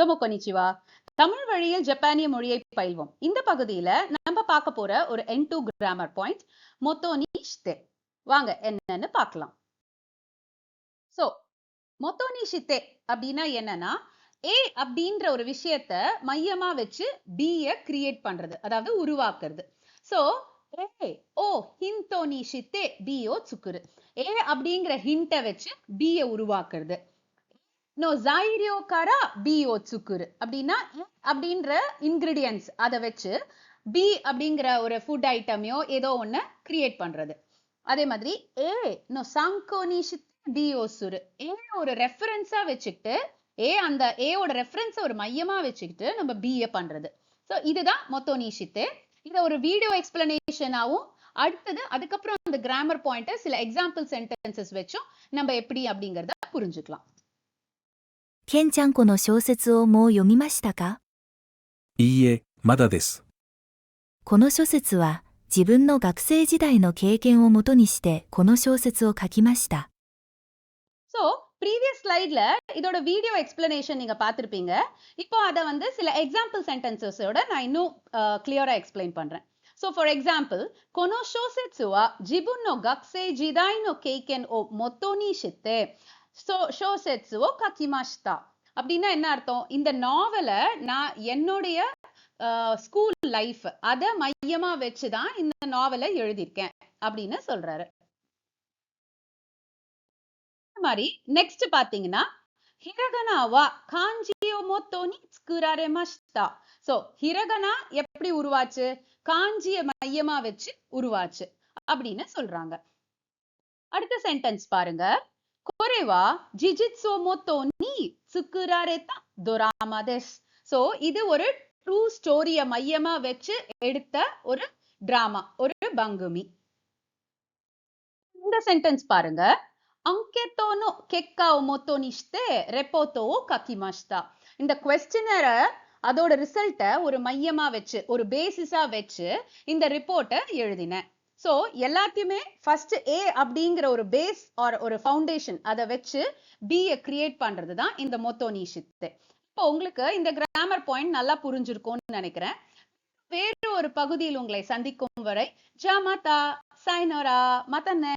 Domo konnichiwa. Tamil வழியில் ஜப்பானிய மொழியை பயில்வோம். இந்த பகுதியில நம்ம பார்க்க போற ஒரு N2 கிராமர் பாயிண்ட் மொத்தோ நீ ஷித்தே. வாங்க என்னன்னு பார்க்கலாம். சோ மொத்தோ நீ ஷித்தே அப்படின்னா என்னன்னா A அப்படின்ற ஒரு விஷயத்த மையமா வச்சு B-ய கிரியேட் பண்றது, அதாவது உருவாக்குறது. சோ ஹிந்தோ நீ ஷித்தே B-யோ சுக்குரு. A அப்படிங்கிற ஹிண்ட்டை வச்சு B-ய உருவாக்குறது. நோ ஜைரியோ கரா பி ஓ சுக்குரு அப்படின்னா அப்படின்ற இன்கிரீடியன்ஸ் அதை வச்சு பி அப்படிங்கிற ஒரு ஃபுட் ஐட்டமையோ ஏதோ ஒன்று கிரியேட் பண்றது. அதே மாதிரி நோ சாங்கோனிஷித் பி ஓ சுரு ஒரு ரெஃபரன்ஸா வச்சுக்கிட்டு அந்த ஏவோட ரெஃபரன்ஸை ஒரு மையமா வச்சுக்கிட்டு நம்ம பிஏ பண்றது. ஸோ இதுதான் மொத்தோ நீஷித்து. இதை ஒரு வீடியோ எக்ஸ்பிளனேஷனாகவும் அடுத்தது அதுக்கப்புறம் அந்த கிராமர் பாயிண்ட்டை சில எக்ஸாம்பிள் சென்டென்சஸ் வச்சும் நம்ம எப்படி அப்படிங்கிறத புரிஞ்சுக்கலாம். ケンちゃんこの小説をもう読みましたか？いいえ、まだです。この小説は自分の学生時代の経験をもとにしてこの小説を書きました。So, previous slideல இதோட வீடியோ எக்ஸ்பிளனேஷன் நீங்க பார்த்திருப்பீங்க. இப்போ அதை வந்து சில எக்ஸாம்பிள் சென்டென்சஸோட நான் இன்னும் கிளியரா எக்ஸ்பிளைன் பண்றேன். So, for example, この小説は自分の学生時代の経験をもとにしてஷோசெட்ஸு ஓ கக்கிமாஷ்டா அப்படின்னா என்ன அர்த்தம்? இந்த நாவலை நான் என்னுடைய ஸ்கூல் லைஃப் அதை மையமா வச்சுதான் இந்த நாவலை எழுதியிருக்கேன் அப்படின்னு சொல்றாரு. மாதிரி நெக்ஸ்ட் பாத்தீங்கன்னா ஹிரகனாவா காஞ்சியோ மொத்தோனி ஸ்குராரெமாஷ்டா. சோ ஹிரகனா எப்படி உருவாச்சு? காஞ்சிய மையமா வச்சு உருவாச்சு அப்படின்னு சொல்றாங்க. அடுத்த சென்டென்ஸ் பாருங்க. これは事実をもとに作られたドラマです。So, இது ஒரு ட்ரூ ஸ்டோரிய மையமா வச்சு எடுத்த ஒரு டிராமா, ஒரு பங்குமி. இந்த சென்டென்ஸ் பாருங்க. அங்கேத்தோ நோ கெக்கா ஓ மொத்தோ நி ஷித்தே ரெப்போர்ட்டோ ஓ கக்கிமாஷ்டா. இந்த குவெஸ்டினரை அதோட ரிசல்ட்டை ஒரு மையமா வச்சு ஒரு பேசிஸா வச்சு இந்த ரிப்போர்ட்டை எழுதினேன். ஸோ எல்லாத்தையுமே ஃபர்ஸ்ட் ஏ அப்படிங்கிற ஒரு பேஸ் ஆர் ஒரு ஃபவுண்டேஷன் அதை வச்சு பிஏ கிரியேட் பண்றது தான் இந்த மொத்தோ நீஷித்து. இப்போ உங்களுக்கு இந்த கிராமர் பாயிண்ட் நல்லா புரிஞ்சிருக்கும்னு நினைக்கிறேன். வேறு ஒரு பகுதியில் உங்களை சந்திக்கும் வரை ஜாமாதா சைனோரா மதனே.